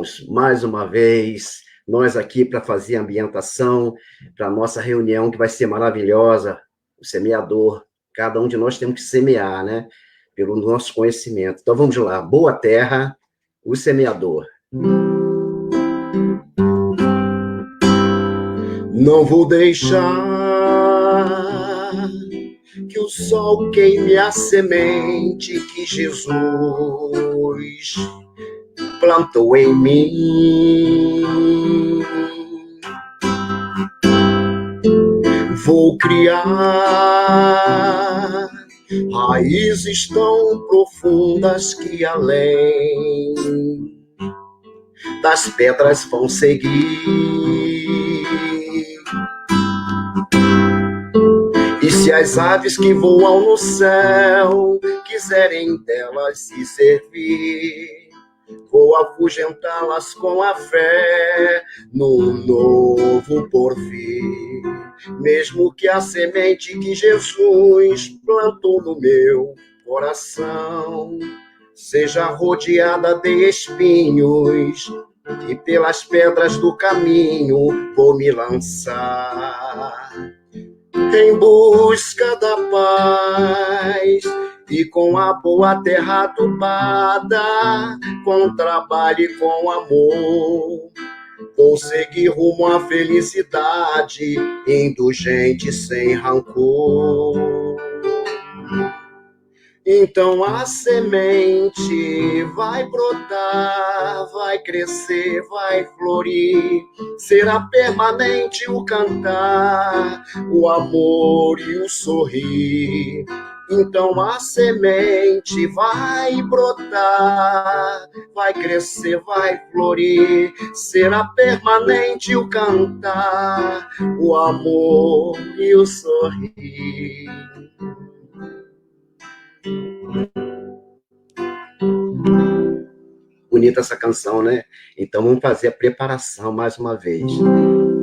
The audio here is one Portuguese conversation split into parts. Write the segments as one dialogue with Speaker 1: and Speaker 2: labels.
Speaker 1: irmãos, mais uma vez, nós aqui para fazer a ambientação para a nossa reunião, que vai ser maravilhosa, o semeador. Cada um de nós temos que semear, né? Pelo nosso conhecimento. Então, vamos lá. Boa terra, o semeador. Não vou deixar que o sol queime a semente que Jesus plantou em mim. Vou criar raízes tão profundas que além das pedras vão seguir. E se as aves que voam no céu quiserem delas se servir, vou afugentá-las com a fé no novo porvir. Mesmo que a semente que Jesus plantou no meu coração seja rodeada de espinhos, e pelas pedras do caminho vou me lançar em busca da paz, e com a boa terra adubada, com trabalho e com amor, vou seguir rumo à felicidade, indulgente sem rancor. Então a semente vai brotar, vai crescer, vai florir, será permanente o cantar, o amor e o sorrir. Então a semente vai brotar, vai crescer, vai florir, será permanente o cantar, o amor e o sorrir. Bonita essa canção, né? Então vamos fazer a preparação mais uma vez.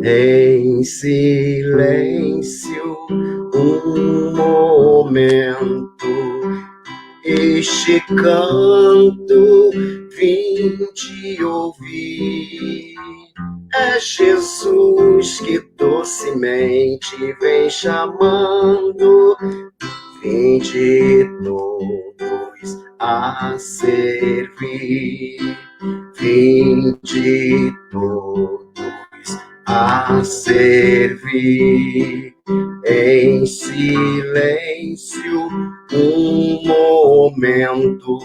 Speaker 1: Em silêncio, um momento, este canto vim te ouvir. É Jesus que docemente vem chamando. Vinde todos a servir, vinde todos a servir. Em silêncio, um momento,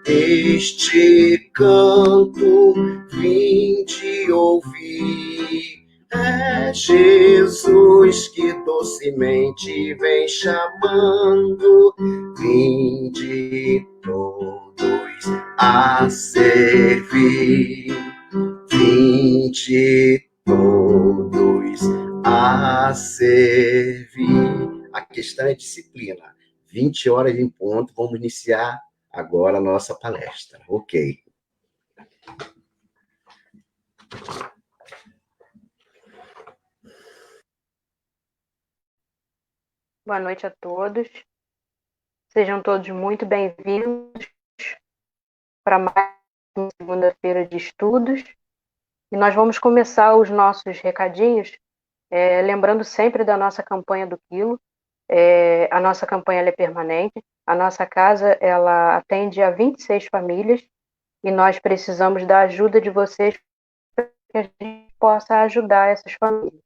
Speaker 1: este canto vim te ouvir. É Jesus que docemente vem chamando, vinde todos a servir, vinde todos a servir. A questão é disciplina. 20 horas em ponto, vamos iniciar agora a nossa palestra. Ok.
Speaker 2: Boa noite a todos. Sejam todos muito bem-vindos para mais uma segunda-feira de estudos. E nós vamos começar os nossos recadinhos, lembrando sempre da nossa campanha do quilo. A nossa campanha ela é permanente. A nossa casa ela atende a 26 famílias e nós precisamos da ajuda de vocês para que a gente possa ajudar essas famílias.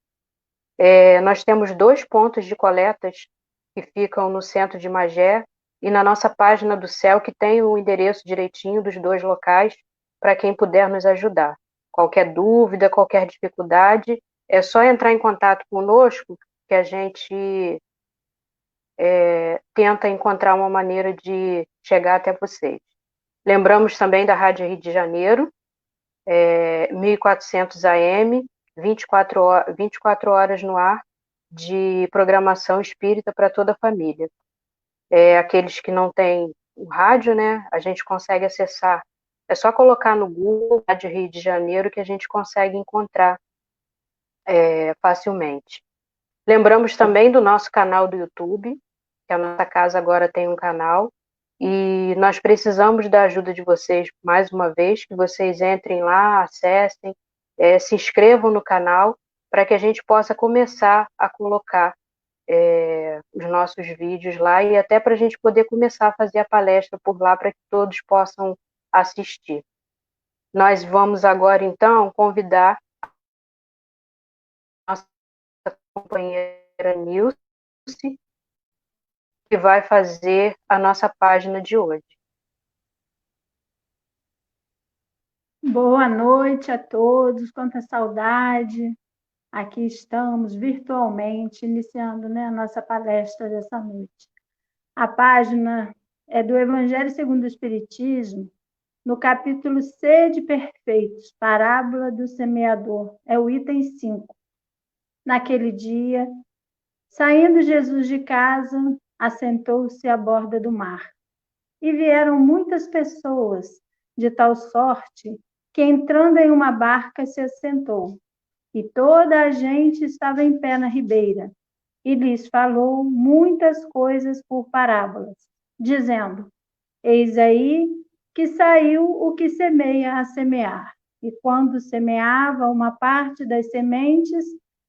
Speaker 2: Nós temos 2 pontos de coletas que ficam no centro de Magé e na nossa página do CEL, que tem o endereço direitinho dos 2 locais, para quem puder nos ajudar. Qualquer dúvida, qualquer dificuldade, é só entrar em contato conosco que a gente tenta encontrar uma maneira de chegar até vocês. Lembramos também da Rádio Rio de Janeiro, 1400 AM, 24 horas no ar, de programação espírita para toda a família. Aqueles que não têm o rádio, né, a gente consegue acessar. É só colocar no Google Rádio Rio de Janeiro que a gente consegue encontrar facilmente. Lembramos também do nosso canal do YouTube, que a nossa casa agora tem um canal, E nós precisamos da ajuda de vocês, mais uma vez, que vocês entrem lá, acessem, se inscrevam no canal, para que a gente possa começar a colocar os nossos vídeos lá e até para a gente poder começar a fazer a palestra por lá para que todos possam assistir. Nós vamos agora, então, convidar a nossa companheira Nilce, que vai fazer a nossa página de hoje.
Speaker 3: Boa noite a todos, quanta saudade. Aqui estamos virtualmente iniciando, né, a nossa palestra dessa noite. A página é do Evangelho segundo o Espiritismo, no capítulo Sede Perfeitos, Parábola do Semeador, é o item 5. Naquele dia, saindo Jesus de casa, assentou-se à borda do mar. E vieram muitas pessoas, de tal sorte que, entrando em uma barca, se assentou. E toda a gente estava em pé na ribeira. E lhes falou muitas coisas por parábolas, dizendo: Eis aí que saiu o que semeia a semear. E quando semeava, uma parte das sementes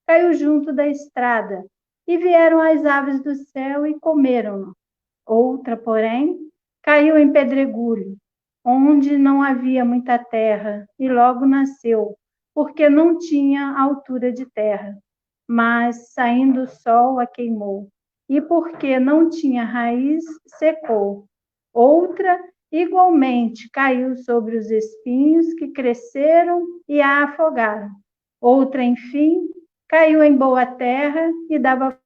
Speaker 3: caiu junto da estrada, e vieram as aves do céu e comeram-no. Outra, porém, caiu em pedregulho, onde não havia muita terra, e logo nasceu, porque não tinha altura de terra. Mas, saindo o sol, a queimou, e porque não tinha raiz, secou. Outra, igualmente, caiu sobre os espinhos que cresceram e a afogaram. Outra, enfim, caiu em boa terra e dava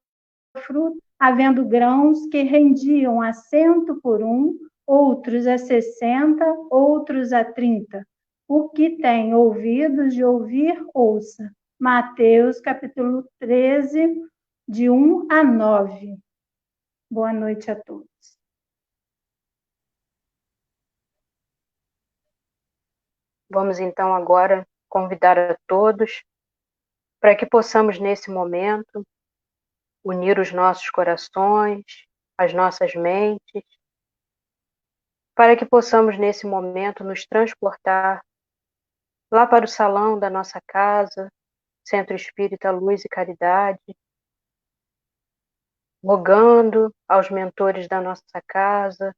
Speaker 3: fruto, havendo grãos que rendiam a 100 por um, outros a 60, outros a 30. O que tem ouvidos de ouvir, ouça. Mateus, capítulo 13, de 1 a 9. Boa noite a todos.
Speaker 2: Vamos então agora convidar a todos para que possamos nesse momento unir os nossos corações, as nossas mentes, para que possamos nesse momento nos transportar lá para o salão da nossa casa, Centro Espírita Luz e Caridade, rogando aos mentores da nossa casa,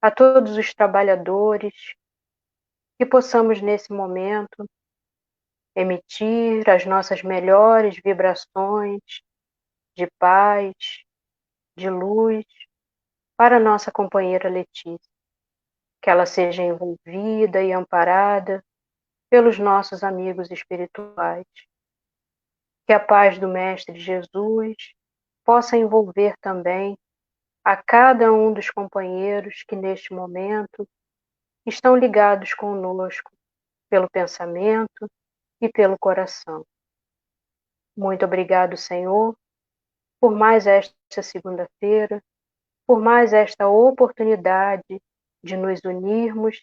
Speaker 2: a todos os trabalhadores, que possamos nesse momento emitir as nossas melhores vibrações de paz, de luz, para a nossa companheira Letícia, que ela seja envolvida e amparada pelos nossos amigos espirituais, que a paz do Mestre Jesus possa envolver também a cada um dos companheiros que neste momento estão ligados conosco pelo pensamento e pelo coração. Muito obrigado, Senhor, por mais esta segunda-feira, por mais esta oportunidade de nos unirmos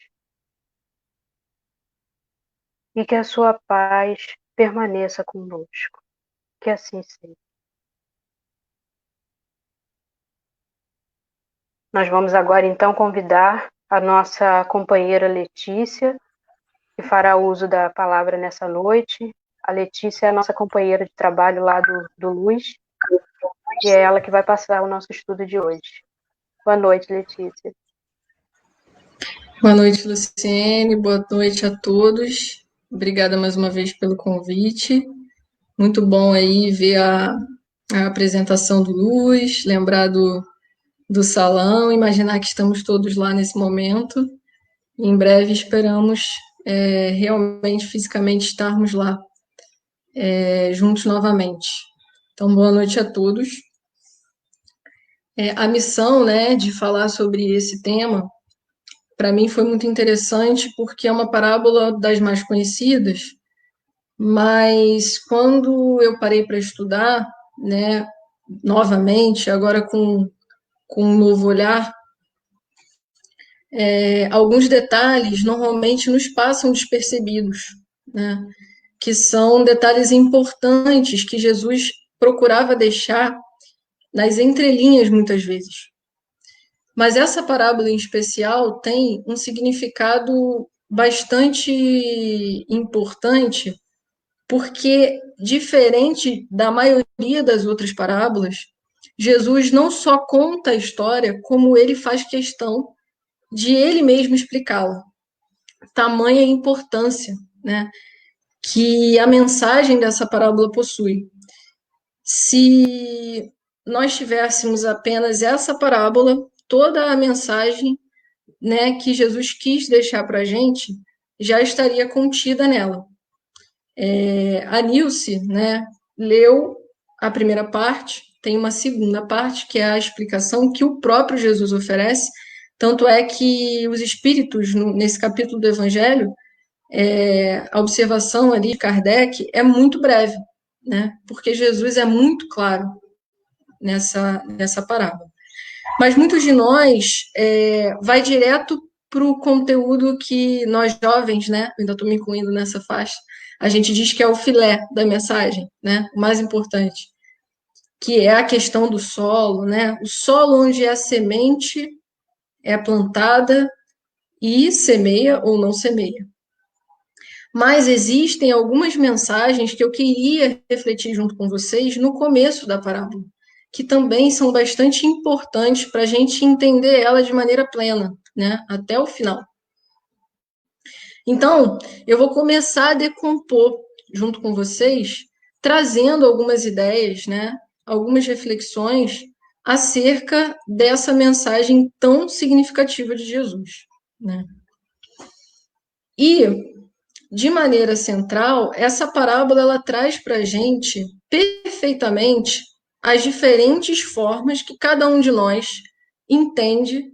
Speaker 2: e que a sua paz permaneça conosco. Que assim seja. Nós vamos agora então convidar a nossa companheira Letícia, que fará uso da palavra nessa noite. A Letícia é a nossa companheira de trabalho lá do Luz, e é ela que vai passar o nosso estudo de hoje. Boa noite, Letícia.
Speaker 4: Boa noite, Luciene. Boa noite a todos. Obrigada mais uma vez pelo convite. Muito bom aí ver a apresentação do Luz, lembrar do salão, imaginar que estamos todos lá nesse momento. Em breve esperamos realmente, fisicamente, estarmos lá juntos novamente. Então, boa noite a todos. A missão, né, de falar sobre esse tema, para mim foi muito interessante, porque é uma parábola das mais conhecidas, mas quando eu parei para estudar, né, novamente, agora com um novo olhar, alguns detalhes normalmente nos passam despercebidos, né, que são detalhes importantes que Jesus procurava deixar nas entrelinhas muitas vezes. Mas essa parábola em especial tem um significado bastante importante, porque, diferente da maioria das outras parábolas, Jesus não só conta a história, como ele faz questão de ele mesmo explicá-la. Tamanha importância, né, que a mensagem dessa parábola possui. Se nós tivéssemos apenas essa parábola, toda a mensagem, né, que Jesus quis deixar para a gente já estaria contida nela. A Nilce, né, leu a primeira parte, tem uma segunda parte, que é a explicação que o próprio Jesus oferece, tanto é que os espíritos, nesse capítulo do Evangelho, a observação ali de Kardec é muito breve, né, porque Jesus é muito claro nessa parábola. Mas muitos de nós vai direto para o conteúdo que nós jovens, né, ainda estou me incluindo nessa faixa, a gente diz que é o filé da mensagem, né, o mais importante, que é a questão do solo, né, o solo onde a semente é plantada e semeia ou não semeia. Mas existem algumas mensagens que eu queria refletir junto com vocês no começo da parábola, que também são bastante importantes para a gente entender ela de maneira plena, né, até o final. Então, eu vou começar a decompor junto com vocês, trazendo algumas ideias, né, algumas reflexões acerca dessa mensagem tão significativa de Jesus, né? E, de maneira central, essa parábola ela traz para a gente perfeitamente as diferentes formas que cada um de nós entende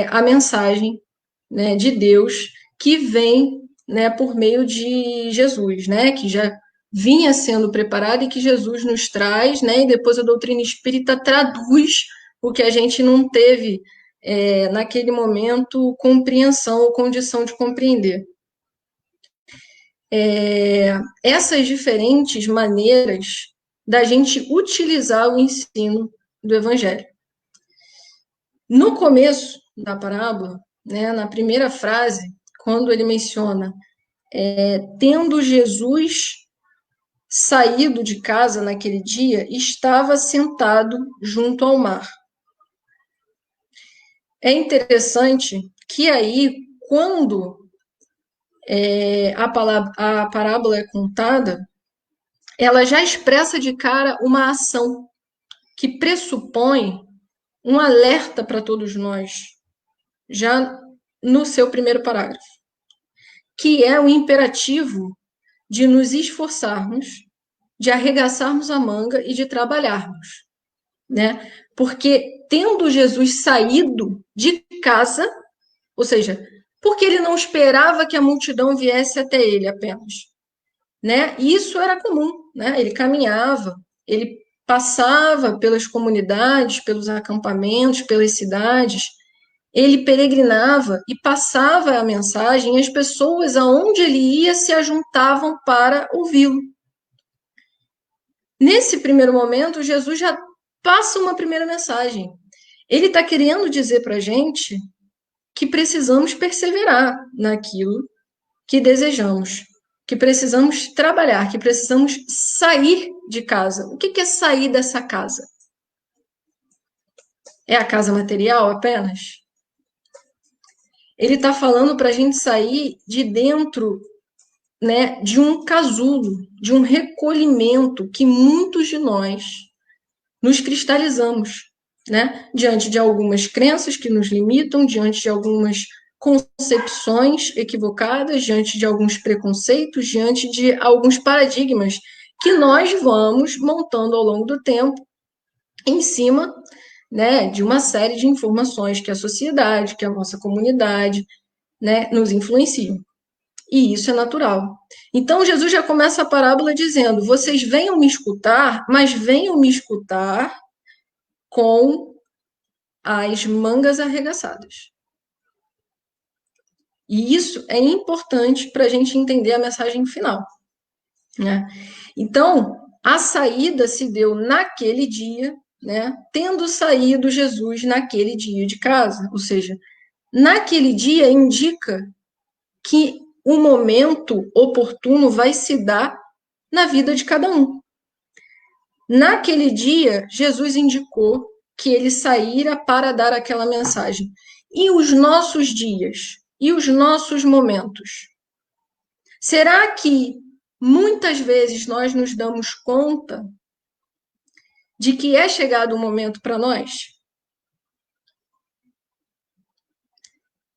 Speaker 4: a mensagem, né, de Deus que vem, né, por meio de Jesus, né, que já vinha sendo preparado e que Jesus nos traz, né, e depois a doutrina espírita traduz o que a gente não teve naquele momento compreensão ou condição de compreender. Essas diferentes maneiras da gente utilizar o ensino do Evangelho. No começo da parábola, né, na primeira frase, quando ele menciona tendo Jesus saído de casa naquele dia, estava sentado junto ao mar. É interessante que aí, quando a parábola é contada, ela já expressa de cara uma ação que pressupõe um alerta para todos nós, já no seu primeiro parágrafo, que é o imperativo de nos esforçarmos, de arregaçarmos a manga e de trabalharmos, né? Porque tendo Jesus saído de casa, ou seja, porque ele não esperava que a multidão viesse até ele apenas, né? Isso era comum, né? Ele caminhava, ele passava pelas comunidades, pelos acampamentos, pelas cidades, ele peregrinava e passava a mensagem, e as pessoas aonde ele ia se ajuntavam para ouvi-lo. Nesse primeiro momento, Jesus já passa uma primeira mensagem. Ele está querendo dizer para a gente que precisamos perseverar naquilo que desejamos, que precisamos trabalhar, que precisamos sair de casa. O que é sair dessa casa? É a casa material apenas? Ele está falando para a gente sair de dentro, né, de um casulo, de um recolhimento que muitos de nós nos cristalizamos, né, diante de algumas crenças que nos limitam, diante de algumas concepções equivocadas, diante de alguns preconceitos, diante de alguns paradigmas que nós vamos montando ao longo do tempo em cima, né, de uma série de informações que a sociedade, que a nossa comunidade, né, nos influenciam. E isso é natural. Então, Jesus já começa a parábola dizendo: vocês venham me escutar, mas venham me escutar com as mangas arregaçadas. E isso é importante para a gente entender a mensagem final, né? Então, a saída se deu naquele dia, né, tendo saído Jesus naquele dia de casa. Ou seja, naquele dia indica que o momento oportuno vai se dar na vida de cada um. Naquele dia, Jesus indicou que ele saíra para dar aquela mensagem. E os nossos dias? E os nossos momentos? Será que muitas vezes nós nos damos conta de que é chegado o momento para nós?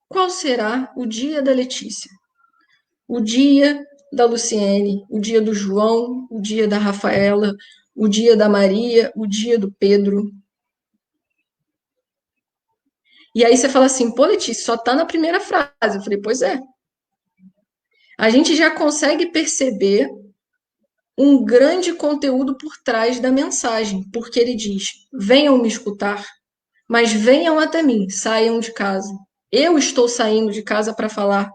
Speaker 4: Qual será o dia da Letícia? O dia da Luciene, o dia do João, o dia da Rafaela, o dia da Maria, o dia do Pedro. E aí você fala assim, pô, Letícia, só tá na primeira frase. Eu falei, pois é. A gente já consegue perceber um grande conteúdo por trás da mensagem, porque ele diz, venham me escutar, mas venham até mim, saiam de casa. Eu estou saindo de casa para falar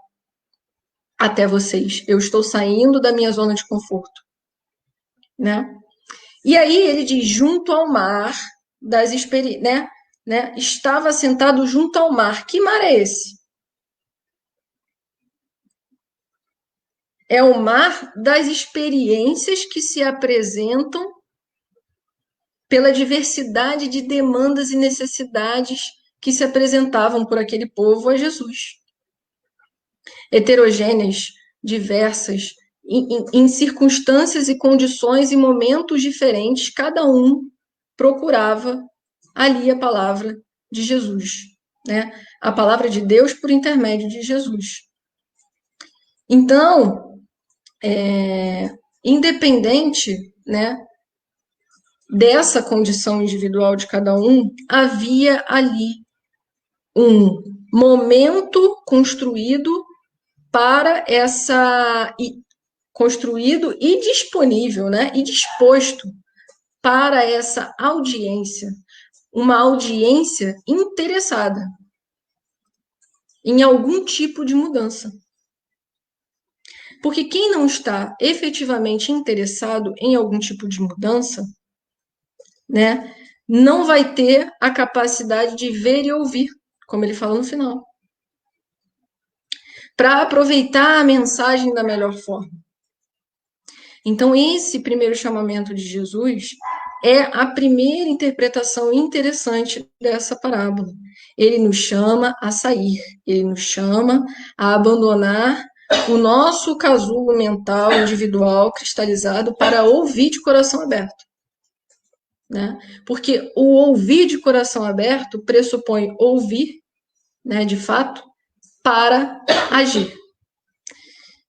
Speaker 4: até vocês. Eu estou saindo da minha zona de conforto, né? E aí ele diz, junto ao mar das experiências, né? Estava sentado junto ao mar. Que mar é esse? É o mar das experiências que se apresentam pela diversidade de demandas e necessidades que se apresentavam por aquele povo a Jesus. Heterogêneas, diversas, em circunstâncias e condições e momentos diferentes, cada um procurava ali a palavra de Jesus, né? A palavra de Deus por intermédio de Jesus. Então, independente, né, dessa condição individual de cada um, havia ali um momento construído para construído e disponível, né, e disposto para essa audiência, uma audiência interessada em algum tipo de mudança. Porque quem não está efetivamente interessado em algum tipo de mudança, né, não vai ter a capacidade de ver e ouvir, como ele fala no final, para aproveitar a mensagem da melhor forma. Então, esse primeiro chamamento de Jesus é a primeira interpretação interessante dessa parábola. Ele nos chama a sair, ele nos chama a abandonar o nosso casulo mental, individual, cristalizado, para ouvir de coração aberto. Né? Porque o ouvir de coração aberto pressupõe ouvir, né, de fato, para agir.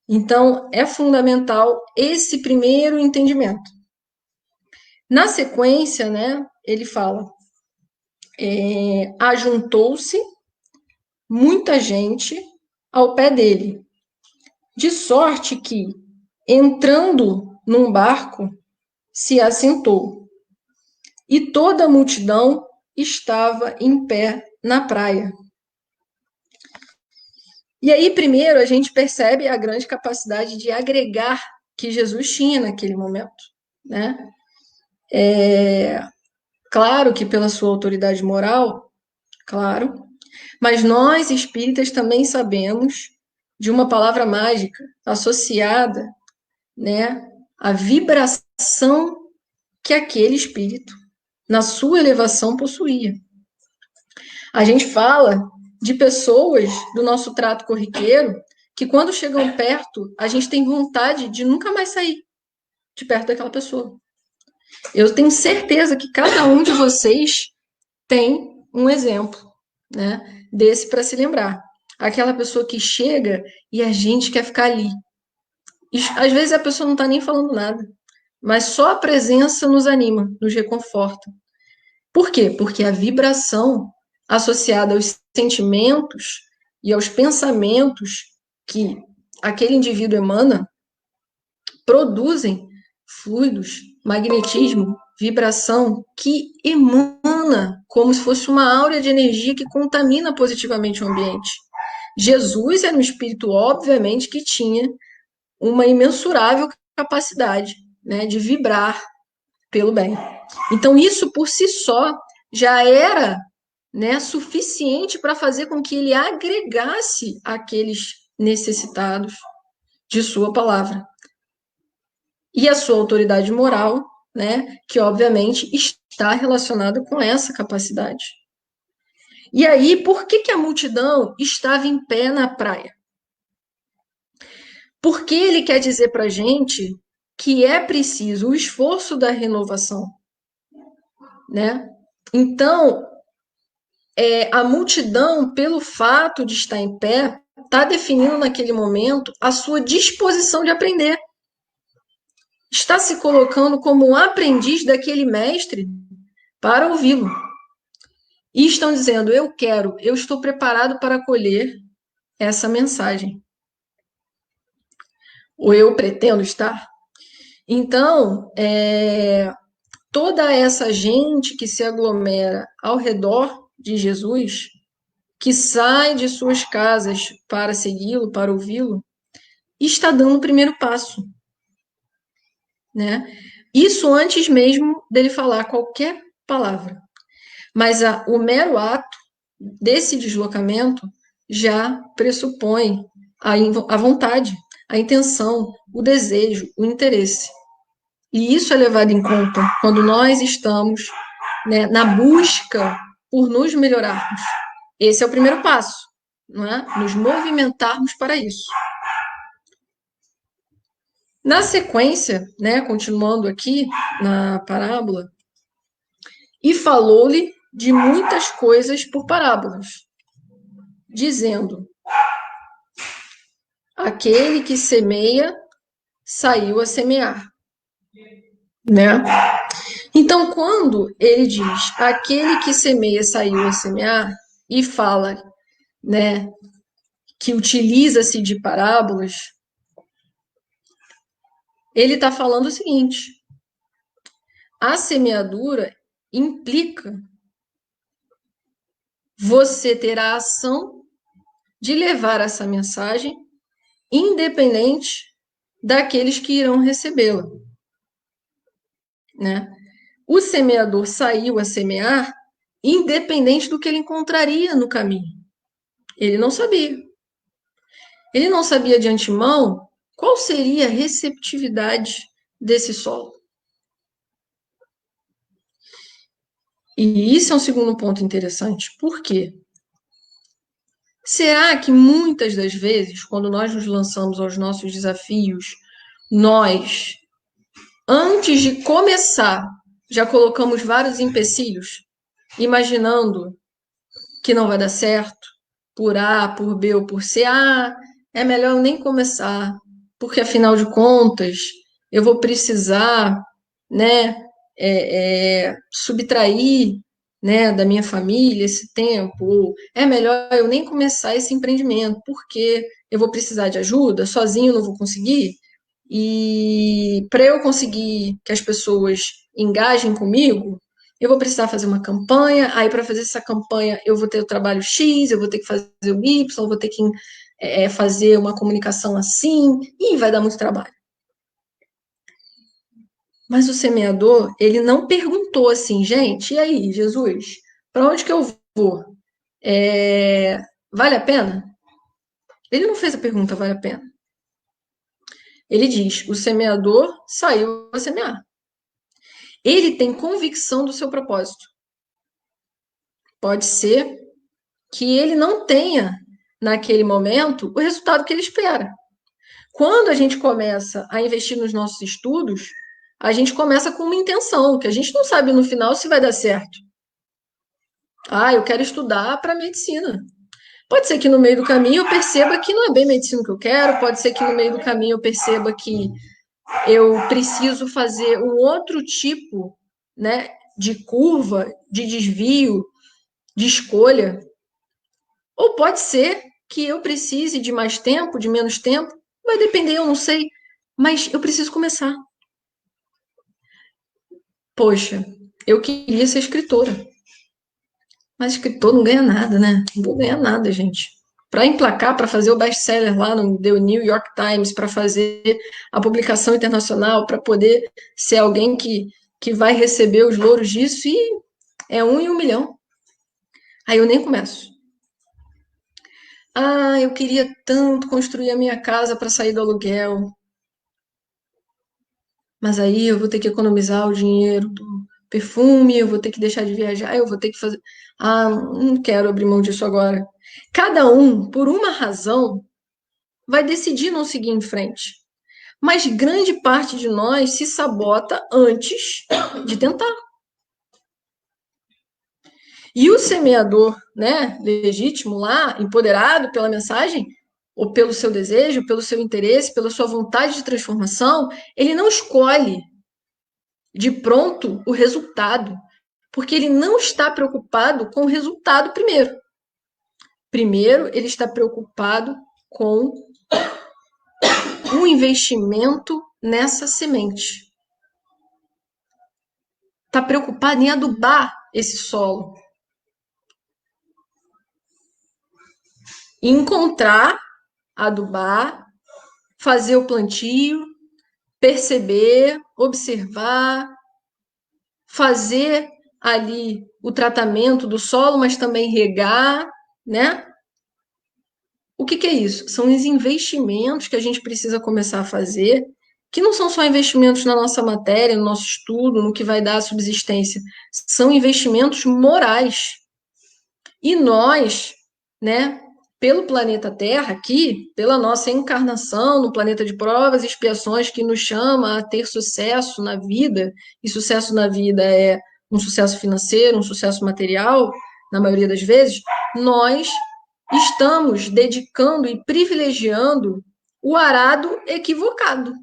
Speaker 4: Então, é fundamental esse primeiro entendimento. Na sequência, né, ele fala, ajuntou-se muita gente ao pé dele, de sorte que, entrando num barco, se assentou, e toda a multidão estava em pé na praia. E aí, primeiro, a gente percebe a grande capacidade de agregar que Jesus tinha naquele momento, né? Claro que pela sua autoridade moral, claro, mas nós espíritas também sabemos de uma palavra mágica associada, né, à vibração que aquele espírito, na sua elevação, possuía. A gente fala de pessoas do nosso trato corriqueiro que, quando chegam perto, a gente tem vontade de nunca mais sair de perto daquela pessoa. Eu tenho certeza que cada um de vocês tem um exemplo, né, desse para se lembrar. Aquela pessoa que chega e a gente quer ficar ali. E, às vezes a pessoa não está nem falando nada, mas só a presença nos anima, nos reconforta. Por quê? Porque a vibração associada aos sentimentos e aos pensamentos que aquele indivíduo emana produzem fluidos, magnetismo, vibração que emana como se fosse uma áurea de energia que contamina positivamente o ambiente. Jesus era um espírito, obviamente, que tinha uma imensurável capacidade, né, de vibrar pelo bem. Então, isso por si só já era, né, suficiente para fazer com que ele agregasse aqueles necessitados de sua palavra. E a sua autoridade moral, né, que obviamente está relacionada com essa capacidade. E aí, por que a multidão estava em pé na praia? Porque ele quer dizer para a gente que é preciso o esforço da renovação, né? Então, a multidão, pelo fato de estar em pé, está definindo naquele momento a sua disposição de aprender. Está se colocando como um aprendiz daquele mestre para ouvi-lo. E estão dizendo, eu estou preparado para acolher essa mensagem. Ou eu pretendo estar. Então, toda essa gente que se aglomera ao redor de Jesus, que sai de suas casas para segui-lo, para ouvi-lo, está dando o primeiro passo, né? Isso antes mesmo dele falar qualquer palavra. Mas o mero ato desse deslocamento já pressupõe a vontade, a intenção, o desejo, o interesse. E isso é levado em conta quando nós estamos, né, na busca por nos melhorarmos. Esse é o primeiro passo, não é? Nos movimentarmos para isso. Na sequência, né, continuando aqui na parábola, e falou-lhe de muitas coisas por parábolas, dizendo: aquele que semeia saiu a semear, né? Então, quando ele diz aquele que semeia saiu a semear e fala, né, que utiliza-se de parábolas, ele está falando o seguinte: a semeadura implica você ter a ação de levar essa mensagem independente daqueles que irão recebê-la, né? O semeador saiu a semear independente do que ele encontraria no caminho. Ele não sabia. Ele não sabia de antemão qual seria a receptividade desse solo. E isso é um segundo ponto interessante. Por quê? Será que muitas das vezes, quando nós nos lançamos aos nossos desafios, nós, antes de começar, já colocamos vários empecilhos, imaginando que não vai dar certo, por A, por B ou por C? É melhor eu nem começar, porque afinal de contas, eu vou precisar, né, subtrair, né, da minha família esse tempo, ou é melhor eu nem começar esse empreendimento, porque eu vou precisar de ajuda, sozinho eu não vou conseguir, e para eu conseguir que as pessoas engajem comigo, eu vou precisar fazer uma campanha, aí para fazer essa campanha eu vou ter o trabalho X, eu vou ter que fazer o Y, eu vou ter que fazer uma comunicação assim, e vai dar muito trabalho. Mas o semeador, ele não perguntou assim, gente, e aí, Jesus, para onde que eu vou? Vale a pena? Ele não fez a pergunta, vale a pena? Ele diz, o semeador saiu a semear. Ele tem convicção do seu propósito. Pode ser que ele não tenha, naquele momento, o resultado que ele espera. Quando a gente começa a investir nos nossos estudos, a gente começa com uma intenção, que a gente não sabe no final se vai dar certo. Eu quero estudar para medicina. Pode ser que no meio do caminho eu perceba que não é bem medicina que eu quero, pode ser que no meio do caminho eu perceba que eu preciso fazer um outro tipo, né, de curva, de desvio, de escolha. Ou pode ser que eu precise de mais tempo, de menos tempo, vai depender, eu não sei, mas eu preciso começar. Poxa, eu queria ser escritora. Mas escritor não ganha nada, né? Não vou ganhar nada, gente. Para emplacar, para fazer o best-seller lá no The New York Times, para fazer a publicação internacional, para poder ser alguém que que vai receber os louros disso e é 1 em 1 milhão. Aí eu nem começo. Ah, eu queria tanto construir a minha casa para sair do aluguel. Mas aí eu vou ter que economizar o dinheiro do perfume, eu vou ter que deixar de viajar, eu vou ter que fazer. Ah, não quero abrir mão disso agora. Cada um, por uma razão, vai decidir não seguir em frente. Mas grande parte de nós se sabota antes de tentar. E o semeador, né, legítimo lá, empoderado pela mensagem, ou pelo seu desejo, pelo seu interesse, pela sua vontade de transformação, ele não escolhe de pronto o resultado, porque ele não está preocupado com o resultado primeiro. Primeiro, ele está preocupado com um investimento nessa semente. Está preocupado em adubar esse solo. Encontrar, adubar, fazer o plantio, perceber, observar, fazer ali o tratamento do solo, mas também regar, né? O que é isso? São os investimentos que a gente precisa começar a fazer, que não são só investimentos na nossa matéria, no nosso estudo, no que vai dar a subsistência, são investimentos morais. E nós, né, pelo planeta Terra aqui, pela nossa encarnação no planeta de provas e expiações que nos chama a ter sucesso na vida, e sucesso na vida é um sucesso financeiro, um sucesso material, na maioria das vezes, nós estamos dedicando e privilegiando o arado equivocado.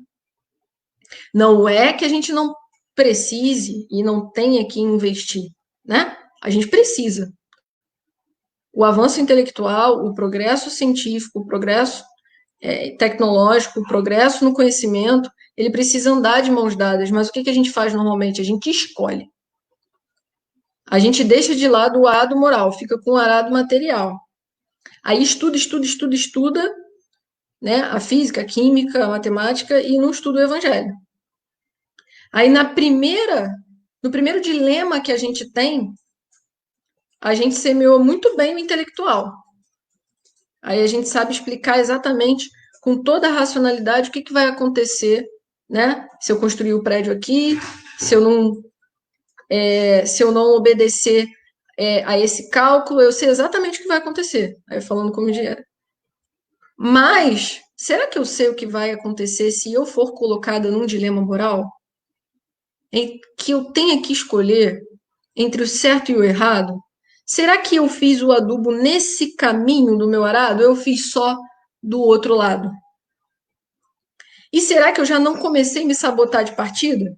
Speaker 4: Não é que a gente não precise e não tenha que investir, né? A gente precisa. O avanço intelectual, o progresso científico, o progresso tecnológico, o progresso no conhecimento, ele precisa andar de mãos dadas. Mas o que a gente faz normalmente? A gente escolhe. A gente deixa de lado o arado moral, fica com o arado material. Aí estuda, né? A física, a química, a matemática, e não estuda o evangelho. Aí no primeiro dilema que a gente tem, a gente semeou muito bem o intelectual. Aí a gente sabe explicar exatamente, com toda a racionalidade, o que vai acontecer, né? Se eu construir o prédio aqui, se eu não obedecer a esse cálculo, eu sei exatamente o que vai acontecer. Aí falando como engenheiro. Mas, será que eu sei o que vai acontecer se eu for colocada num dilema moral? Em que eu tenha que escolher entre o certo e o errado? Será que eu fiz o adubo nesse caminho do meu arado? Ou eu fiz só do outro lado? E será que eu já não comecei a me sabotar de partida?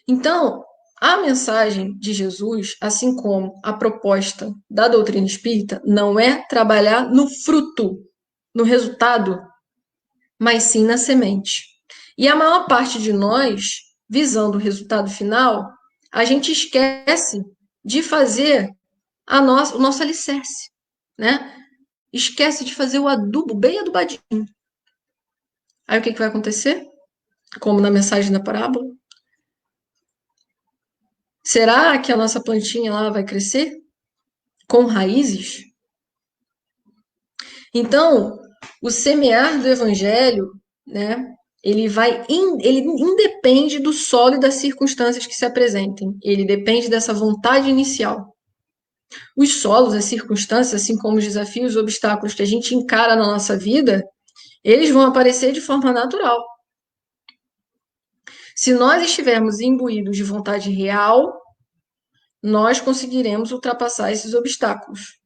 Speaker 4: Então, a mensagem de Jesus, assim como a proposta da doutrina espírita, não é trabalhar no fruto, no resultado, mas sim na semente. E a maior parte de nós, visando o resultado final, a gente esquece de fazer o nosso alicerce, né? Esquece de fazer o adubo bem adubadinho. Aí o que vai acontecer? Como na mensagem da parábola? Será que a nossa plantinha lá vai crescer com raízes? Então, o semear do evangelho, né? Ele independe do solo e das circunstâncias que se apresentem. Ele depende dessa vontade inicial. Os solos, as circunstâncias, assim como os desafios, os obstáculos que a gente encara na nossa vida, eles vão aparecer de forma natural. Se nós estivermos imbuídos de vontade real, nós conseguiremos ultrapassar esses obstáculos.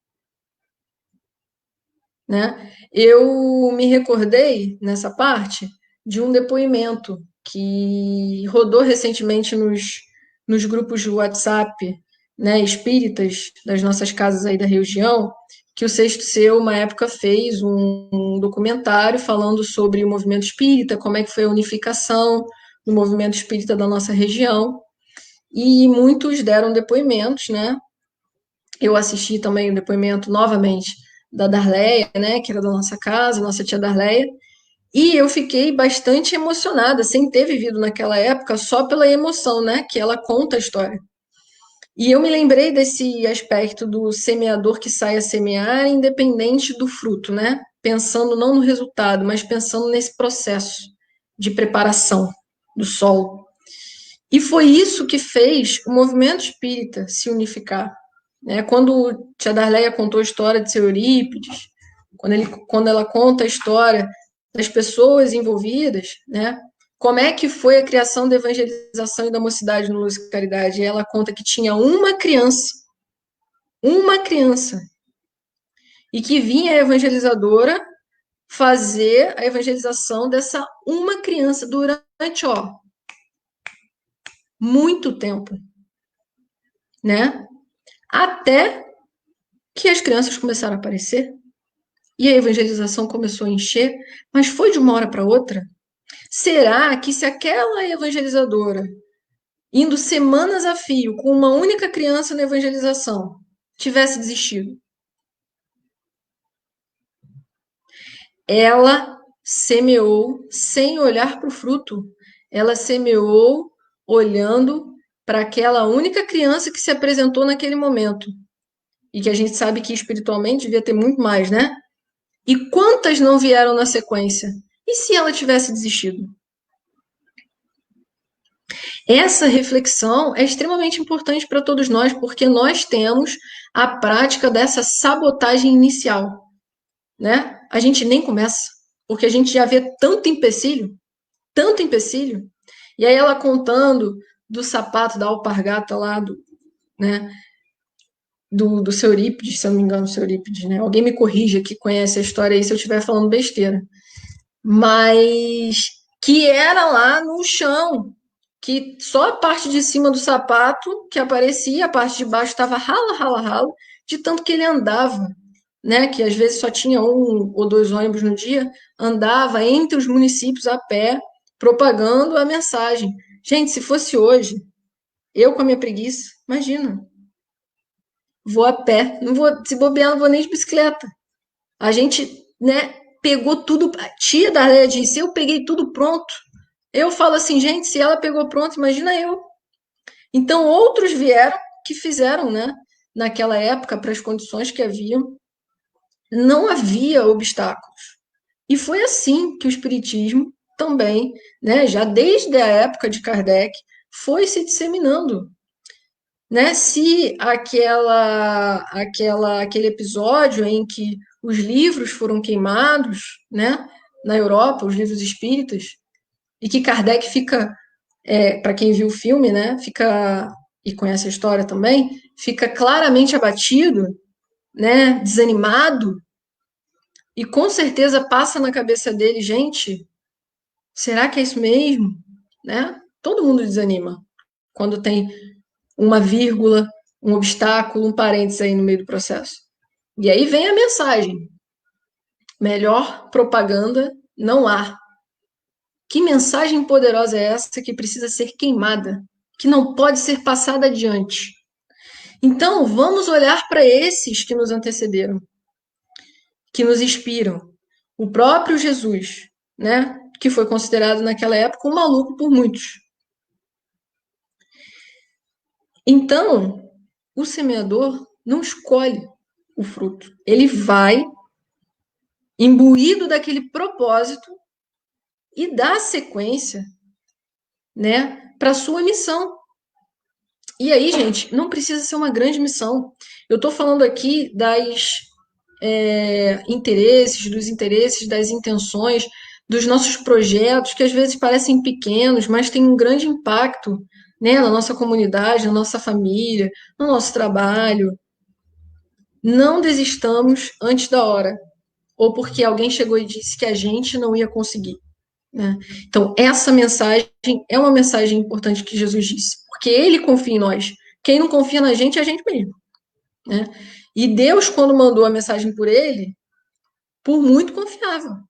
Speaker 4: Né? Eu me recordei, nessa parte, de um depoimento que rodou recentemente nos grupos de WhatsApp, né, espíritas das nossas casas aí da região, que o Sexto Seu, uma época, fez um documentário falando sobre o movimento espírita, como é que foi a unificação do movimento espírita da nossa região, e muitos deram depoimentos, né? Eu assisti também o depoimento, novamente, da Darleia, né, que era da nossa casa, nossa tia Darleia, E eu fiquei bastante emocionada, sem ter vivido naquela época, só pela emoção, né, que ela conta a história. E eu me lembrei desse aspecto do semeador que sai a semear, independente do fruto, né? Pensando não no resultado, mas pensando nesse processo de preparação do solo. E foi isso que fez o movimento espírita se unificar, né? Quando Tia Darleia contou a história de seu Eurípides, quando ela conta a história das pessoas envolvidas, né? Como é que foi a criação da evangelização e da mocidade no Luz e Caridade? E ela conta que tinha uma criança, e que vinha a evangelizadora fazer a evangelização dessa uma criança durante, ó, muito tempo, né? Até que as crianças começaram a aparecer e a evangelização começou a encher, mas foi de uma hora para outra. Será que se aquela evangelizadora, indo semanas a fio com uma única criança na evangelização, tivesse desistido? Ela semeou sem olhar para o fruto. Ela semeou olhando para aquela única criança que se apresentou naquele momento. E que a gente sabe que espiritualmente devia ter muito mais, né? E quantas não vieram na sequência? E se ela tivesse desistido? Essa reflexão é extremamente importante para todos nós, porque nós temos a prática dessa sabotagem inicial, né? A gente nem começa, porque a gente já vê tanto empecilho, e aí ela contando do sapato da alpargata lá, né, do seu Eurípides, se eu não me engano, seu Eurípides, né? Alguém me corrija que conhece a história aí se eu estiver falando besteira. Mas que era lá no chão, que só a parte de cima do sapato que aparecia, a parte de baixo estava rala, de tanto que ele andava, né? Que às vezes só tinha 1 ou 2 ônibus no dia, andava entre os municípios a pé, propagando a mensagem. Gente, se fosse hoje, eu com a minha preguiça, imagina, vou a pé, não vou, se bobear, não vou nem de bicicleta. A gente, né, pegou tudo, a tia da Léa disse, eu peguei tudo pronto. Eu falo assim, gente, se ela pegou pronto, imagina eu. Então, outros vieram que fizeram, né, naquela época, para as condições que haviam, não havia obstáculos. E foi assim que o Espiritismo também, né, já desde a época de Kardec, foi se disseminando. Né? Se aquele episódio em que os livros foram queimados, né, na Europa, os livros espíritas, e que Kardec fica, para quem viu o filme, né, fica, e conhece a história também, fica claramente abatido, né, desanimado, e com certeza passa na cabeça dele, gente, será que é isso mesmo? Né? Todo mundo desanima quando tem uma vírgula, um obstáculo, um parênteses aí no meio do processo. E aí vem a mensagem. Melhor propaganda não há. Que mensagem poderosa é essa que precisa ser queimada, que não pode ser passada adiante? Então, vamos olhar para esses que nos antecederam, que nos inspiram. O próprio Jesus, né, que foi considerado naquela época um maluco por muitos. Então, o semeador não escolhe o fruto. Ele vai imbuído daquele propósito e dá sequência, né, para a sua missão. E aí, gente, não precisa ser uma grande missão. Eu estou falando aqui dos interesses, das intenções, dos nossos projetos, que às vezes parecem pequenos, mas têm um grande impacto, né, na nossa comunidade, na nossa família, no nosso trabalho. Não desistamos antes da hora, ou porque alguém chegou e disse que a gente não ia conseguir. Né? Então, essa mensagem é uma mensagem importante que Jesus disse, porque ele confia em nós. Quem não confia na gente é a gente mesmo. Né? E Deus, quando mandou a mensagem por ele, por muito confiava.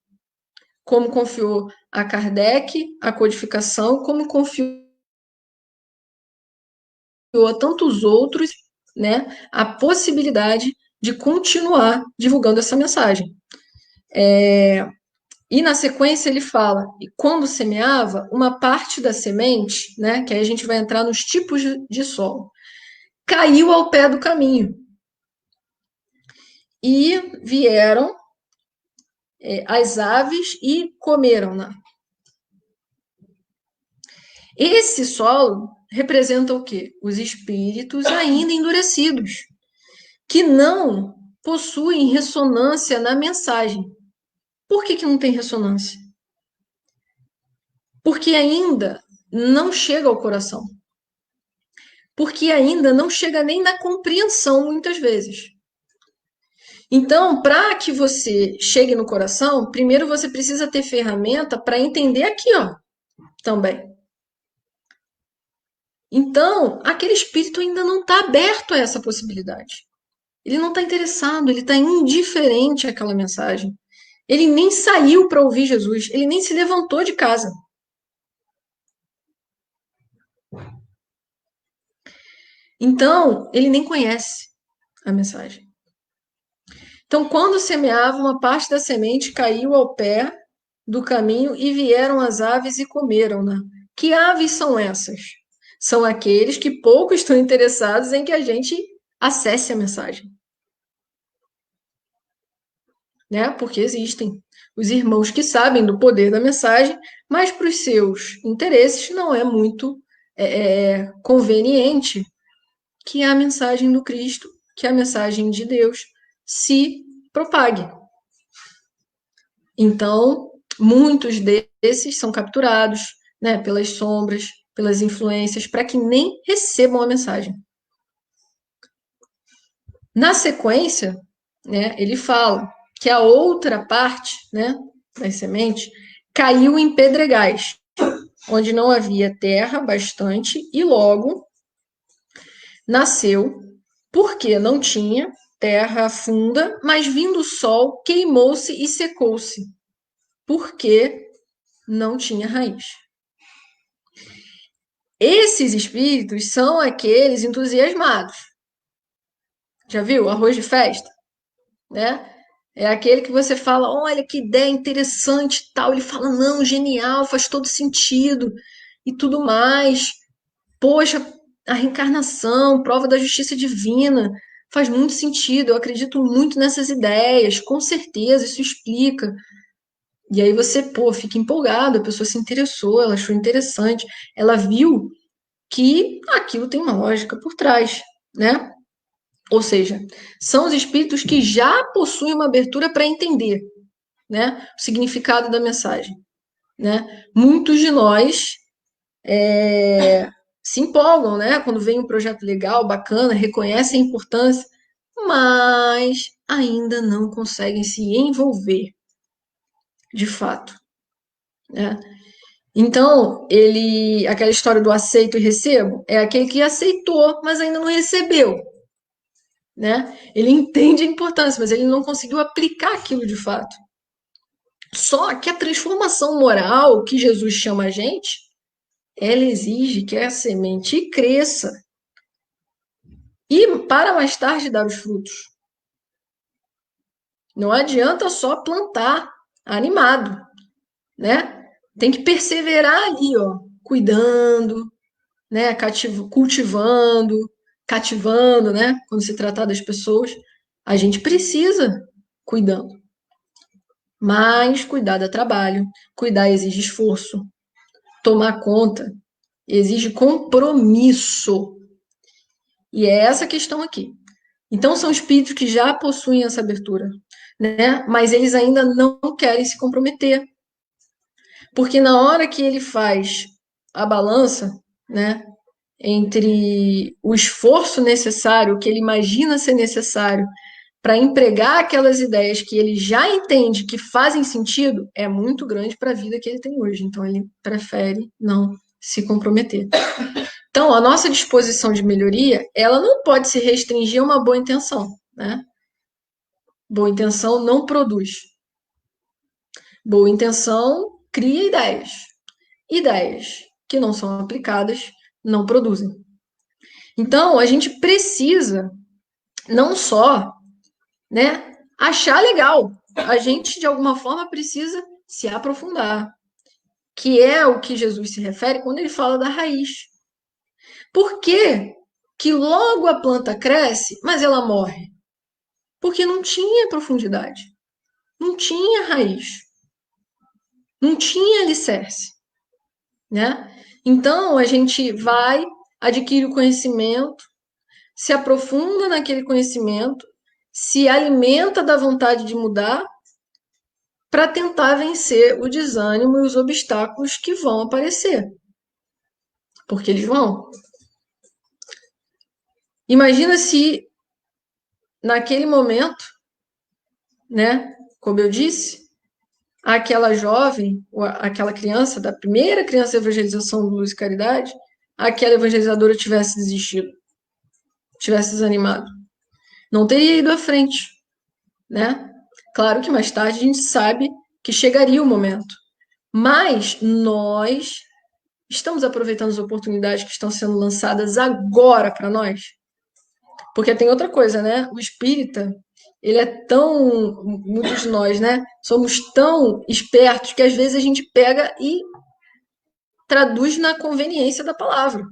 Speaker 4: Como confiou a Kardec, a codificação, como confiou a tantos outros, né, a possibilidade de continuar divulgando essa mensagem. E na sequência ele fala, e quando semeava, uma parte da semente, né, que aí a gente vai entrar nos tipos de solo, caiu ao pé do caminho. E vieram as aves e comeram-na. Esse solo representa o quê? Os espíritos ainda endurecidos, que não possuem ressonância na mensagem. Por que não tem ressonância? Porque ainda não chega ao coração. Porque ainda não chega nem na compreensão, muitas vezes. Então, para que você chegue no coração, primeiro você precisa ter ferramenta para entender aqui, ó, também. Então, aquele espírito ainda não está aberto a essa possibilidade. Ele não está interessado, ele está indiferente àquela mensagem. Ele nem saiu para ouvir Jesus, ele nem se levantou de casa. Então, ele nem conhece a mensagem. Então, quando semeava, uma parte da semente caiu ao pé do caminho e vieram as aves e comeram-na. Que aves são essas? São aqueles que pouco estão interessados em que a gente acesse a mensagem. Né? Porque existem os irmãos que sabem do poder da mensagem, mas para os seus interesses não é muito conveniente que a mensagem do Cristo, que a mensagem de Deus se propague. Então, muitos desses são capturados, né, pelas sombras, pelas influências, para que nem recebam a mensagem. Na sequência, né, ele fala que a outra parte, né, das sementes caiu em pedregais, onde não havia terra bastante, e logo nasceu, porque não tinha terra funda, mas vindo o sol, queimou-se e secou-se, porque não tinha raiz. Esses espíritos são aqueles entusiasmados. Já viu? Arroz de festa, né? É aquele que você fala, olha que ideia interessante e tal. Ele fala, não, genial, faz todo sentido e tudo mais. Poxa, a reencarnação, prova da justiça divina, faz muito sentido. Eu acredito muito nessas ideias, com certeza, isso explica. E aí você, fica empolgado, a pessoa se interessou, ela achou interessante, ela viu que aquilo tem uma lógica por trás, né? Ou seja, são os espíritos que já possuem uma abertura para entender, né, o significado da mensagem, né? Muitos de nós se empolgam, né, quando vem um projeto legal, bacana, reconhecem a importância, mas ainda não conseguem se envolver, de fato, né? Então, aquela história do aceito e recebo, é aquele que aceitou, mas ainda não recebeu, né? Ele entende a importância, mas ele não conseguiu aplicar aquilo de fato. Só que a transformação moral que Jesus chama a gente, ela exige que a semente cresça e para mais tarde dar os frutos. Não adianta só plantar animado, né? Tem que perseverar ali, ó, cuidando, né? Cultivando, cativando, né? Quando se tratar das pessoas, a gente precisa cuidando. Mas cuidar dá trabalho, cuidar exige esforço, tomar conta exige compromisso. E é essa a questão aqui. Então, são espíritos que já possuem essa abertura, né? Mas eles ainda não querem se comprometer. Porque na hora que ele faz a balança, né, entre o esforço necessário, o que ele imagina ser necessário para empregar aquelas ideias que ele já entende que fazem sentido, é muito grande para a vida que ele tem hoje. Então, ele prefere não se comprometer. Então, a nossa disposição de melhoria, ela não pode se restringir a uma boa intenção, né? Boa intenção não produz. Boa intenção cria ideias. Ideias que não são aplicadas não produzem. Então, a gente precisa não só, né, achar legal, a gente de alguma forma precisa se aprofundar, que é o que Jesus se refere quando ele fala da raiz. Por que que logo a planta cresce, mas ela morre? Porque não tinha profundidade, não tinha raiz, não tinha alicerce, né? Então, a gente vai, adquire o conhecimento, se aprofunda naquele conhecimento, se alimenta da vontade de mudar para tentar vencer o desânimo e os obstáculos que vão aparecer. Porque eles vão. Imagina se naquele momento, né, como eu disse, aquela jovem, aquela criança, da primeira criança de evangelização do Luz e Caridade, aquela evangelizadora tivesse desistido, tivesse desanimado. Não teria ido à frente, né? Claro que mais tarde a gente sabe que chegaria o momento. Mas nós estamos aproveitando as oportunidades que estão sendo lançadas agora para nós. Porque tem outra coisa, né? O espírita, ele é tão, muitos de nós, né? Somos tão espertos que às vezes a gente pega e traduz na conveniência da palavra.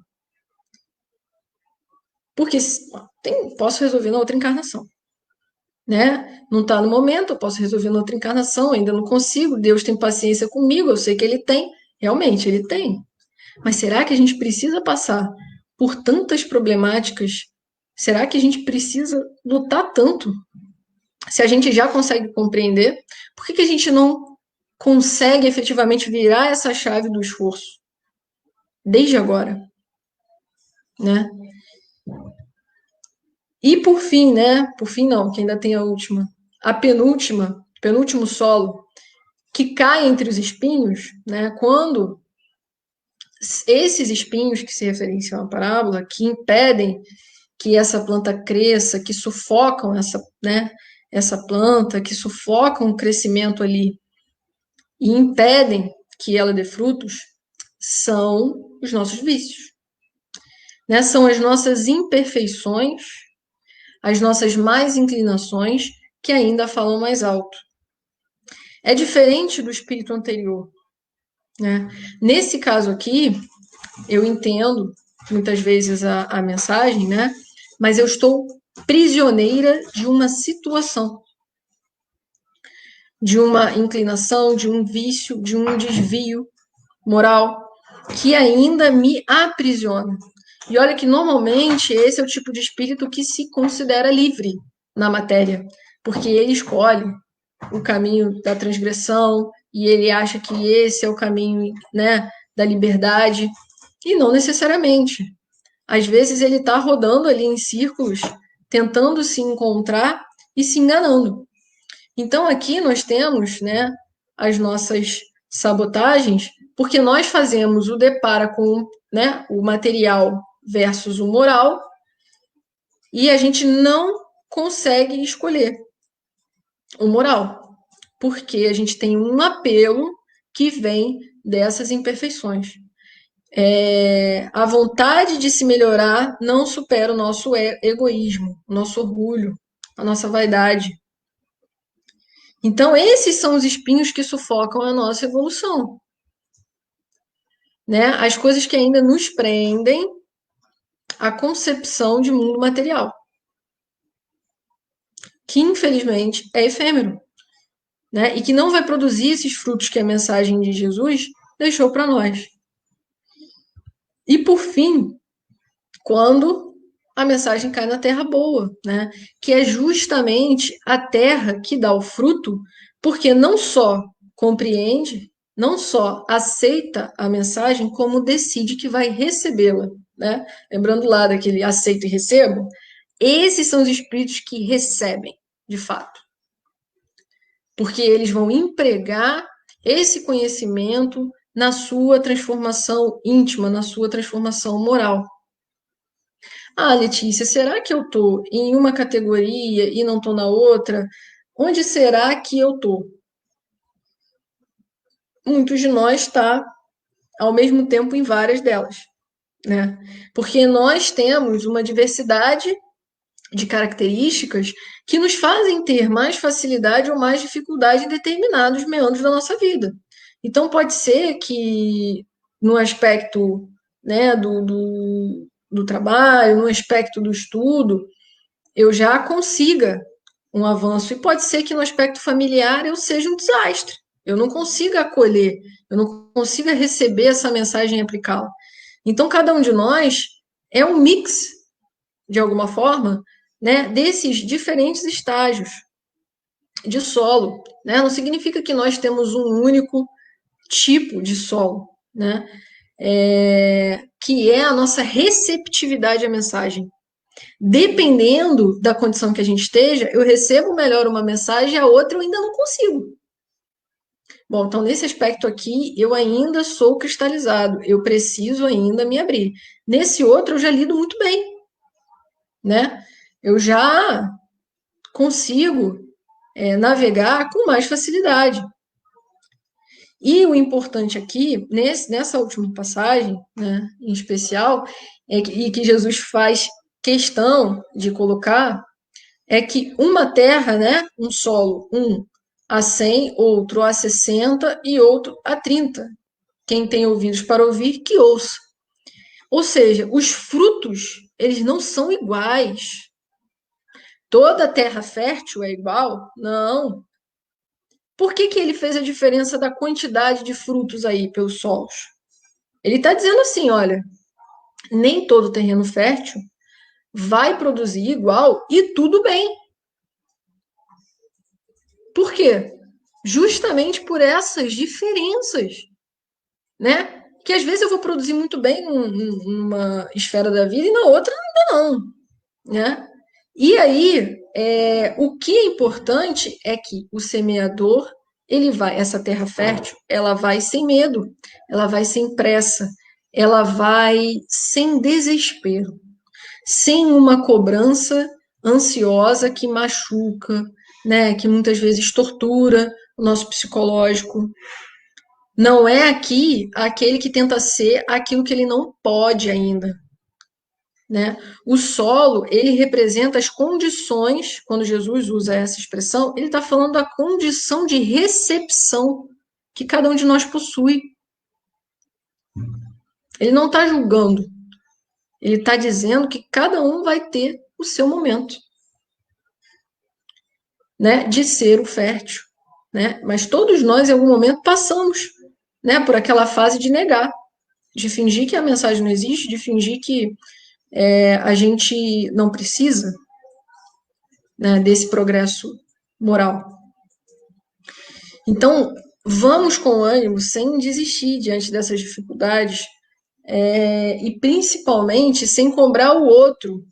Speaker 4: Porque posso resolver na outra encarnação, né? Não está no momento, eu posso resolver na outra encarnação, ainda não consigo. Deus tem paciência comigo, eu sei que Ele tem, realmente Ele tem. Mas será que a gente precisa passar por tantas problemáticas? Será que a gente precisa lutar tanto? Se a gente já consegue compreender, por que a gente não consegue efetivamente virar essa chave do esforço? Desde agora, né? E por fim, né? Por fim não, que ainda tem a última. A penúltimo solo, que cai entre os espinhos, né? Quando esses espinhos que se referenciam à parábola, que impedem que essa planta cresça, que sufocam essa planta, que sufocam o crescimento ali e impedem que ela dê frutos, são os nossos vícios, né? São as nossas imperfeições, as nossas más inclinações que ainda falam mais alto. É diferente do espírito anterior, né? Nesse caso aqui, eu entendo muitas vezes a mensagem, né? Mas eu estou prisioneira de uma situação, de uma inclinação, de um vício, de um desvio moral que ainda me aprisiona. E olha que normalmente esse é o tipo de espírito que se considera livre na matéria, porque ele escolhe o caminho da transgressão e ele acha que esse é o caminho, né, da liberdade, e não necessariamente. Às vezes ele está rodando ali em círculos, tentando se encontrar e se enganando. Então aqui nós temos, né, as nossas sabotagens, porque nós fazemos o depara com, né, o material versus o moral e a gente não consegue escolher o moral, porque a gente tem um apelo que vem dessas imperfeições. A vontade de se melhorar não supera o nosso egoísmo, o nosso orgulho, a nossa vaidade. Então, esses são os espinhos que sufocam a nossa evolução, né? As coisas que ainda nos prendem à concepção de mundo material, que infelizmente é efêmero, né? E que não vai produzir esses frutos que a mensagem de Jesus deixou para nós. E por fim, quando a mensagem cai na terra boa, né? Que é justamente a terra que dá o fruto, porque não só compreende, não só aceita a mensagem, como decide que vai recebê-la, né? Lembrando lá daquele aceito e recebo, esses são os espíritos que recebem, de fato. Porque eles vão empregar esse conhecimento na sua transformação íntima, na sua transformação moral. Ah, Letícia, será que eu estou em uma categoria e não estou na outra? Onde será que eu estou? Muitos de nós está ao mesmo tempo em várias delas, né? Porque nós temos uma diversidade de características que nos fazem ter mais facilidade ou mais dificuldade em determinados meandros da nossa vida. Então, pode ser que no aspecto, né, do trabalho, no aspecto do estudo, eu já consiga um avanço. E pode ser que no aspecto familiar eu seja um desastre. Eu não consiga acolher, eu não consiga receber essa mensagem e aplicá-la. Então, cada um de nós é um mix, de alguma forma, né, desses diferentes estágios de solo. Né? Não significa que nós temos um único tipo de solo, né? Que é a nossa receptividade à mensagem. Dependendo da condição que a gente esteja, eu recebo melhor uma mensagem e a outra eu ainda não consigo. Bom, então nesse aspecto aqui, eu ainda sou cristalizado, eu preciso ainda me abrir. Nesse outro, eu já lido muito bem, né? Eu já consigo navegar com mais facilidade. E o importante aqui, nessa última passagem, né, em especial, e que Jesus faz questão de colocar, é que uma terra, né, um solo, um a 100, outro a 60 e outro a 30. Quem tem ouvidos para ouvir, que ouça. Ou seja, os frutos, eles não são iguais. Toda terra fértil é igual? Não. Por que ele fez a diferença da quantidade de frutos aí pelos solos? Ele está dizendo assim, olha, nem todo terreno fértil vai produzir igual e tudo bem. Por quê? Justamente por essas diferenças, né? Que às vezes eu vou produzir muito bem numa esfera da vida e na outra ainda não, né? E aí, o que é importante é que o semeador, essa terra fértil, ela vai sem medo, ela vai sem pressa, ela vai sem desespero, sem uma cobrança ansiosa que machuca, né, que muitas vezes tortura o nosso psicológico. Não é aqui aquele que tenta ser aquilo que ele não pode ainda, né? O solo, ele representa as condições, quando Jesus usa essa expressão, ele está falando da condição de recepção que cada um de nós possui. Ele não está julgando, ele está dizendo que cada um vai ter o seu momento, né, de ser o fértil, né? Mas todos nós, em algum momento, passamos, né, por aquela fase de negar, de fingir que a mensagem não existe, de fingir que a gente não precisa, né, desse progresso moral. Então, vamos com ânimo, sem desistir diante dessas dificuldades, e principalmente sem cobrar o outro,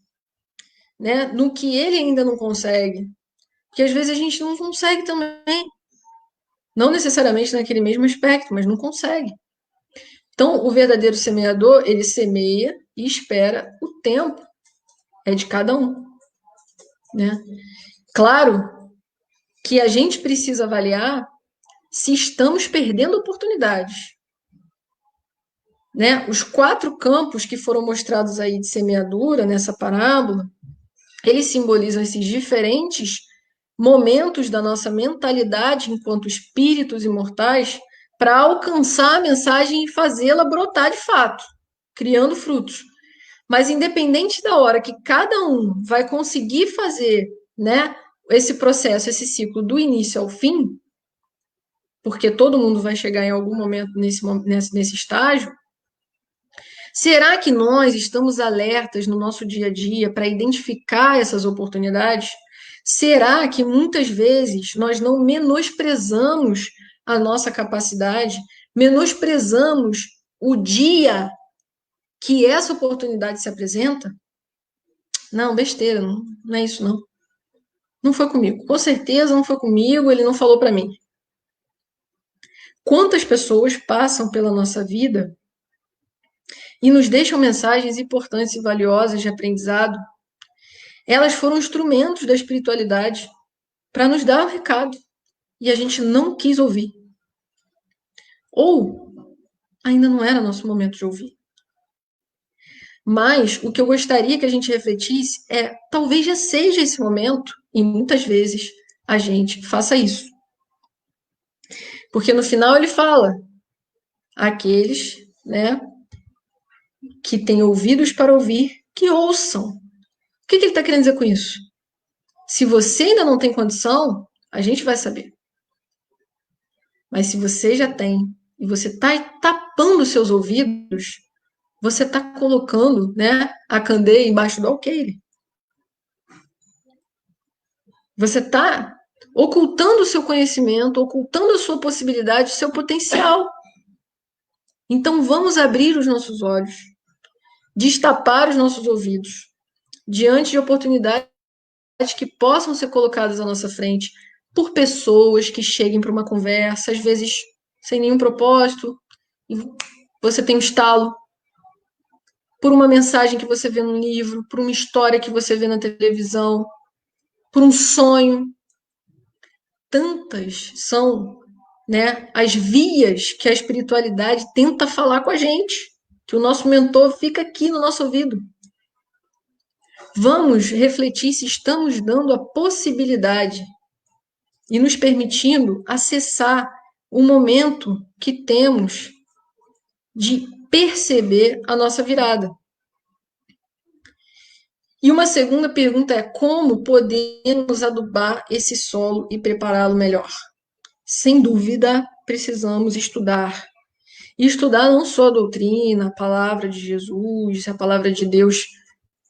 Speaker 4: né, no que ele ainda não consegue. Porque às vezes a gente não consegue também. Não necessariamente naquele mesmo aspecto, mas não consegue. Então, o verdadeiro semeador, ele semeia e espera o tempo. É de cada um, né? Claro que a gente precisa avaliar se estamos perdendo oportunidades, né? Os 4 campos que foram mostrados aí de semeadura nessa parábola, eles simbolizam esses diferentes momentos da nossa mentalidade enquanto espíritos imortais para alcançar a mensagem e fazê-la brotar de fato, criando frutos. Mas independente da hora que cada um vai conseguir fazer, né, esse processo, esse ciclo do início ao fim, porque todo mundo vai chegar em algum momento nesse estágio, será que nós estamos alertas no nosso dia a dia para identificar essas oportunidades? Será que muitas vezes nós não menosprezamos a nossa capacidade, menosprezamos o dia que essa oportunidade se apresenta? Não, besteira, não é isso não. Não foi comigo. Com certeza não foi comigo, ele não falou para mim. Quantas pessoas passam pela nossa vida e nos deixam mensagens importantes e valiosas de aprendizado? Elas foram instrumentos da espiritualidade para nos dar o recado e a gente não quis ouvir. Ou ainda não era nosso momento de ouvir. Mas o que eu gostaria que a gente refletisse é, talvez já seja esse momento, e muitas vezes a gente faça isso. Porque no final ele fala, aqueles, né, que têm ouvidos para ouvir, que ouçam. O que ele está querendo dizer com isso? Se você ainda não tem condição, a gente vai saber. Mas se você já tem, e você está tapando seus ouvidos, você está colocando, né, a candeia embaixo do alqueire. Você está ocultando o seu conhecimento, ocultando a sua possibilidade, o seu potencial. Então vamos abrir os nossos olhos, destapar os nossos ouvidos, diante de oportunidades que possam ser colocadas à nossa frente por pessoas que cheguem para uma conversa, às vezes sem nenhum propósito, e você tem um estalo, por uma mensagem que você vê no livro, por uma história que você vê na televisão, por um sonho. Tantas são, né, as vias que a espiritualidade tenta falar com a gente, que o nosso mentor fica aqui no nosso ouvido. Vamos refletir se estamos dando a possibilidade e nos permitindo acessar o momento que temos de perceber a nossa virada. E uma segunda pergunta é como podemos adubar esse solo e prepará-lo melhor? Sem dúvida, precisamos estudar. E estudar não só a doutrina, a palavra de Jesus, a palavra de Deus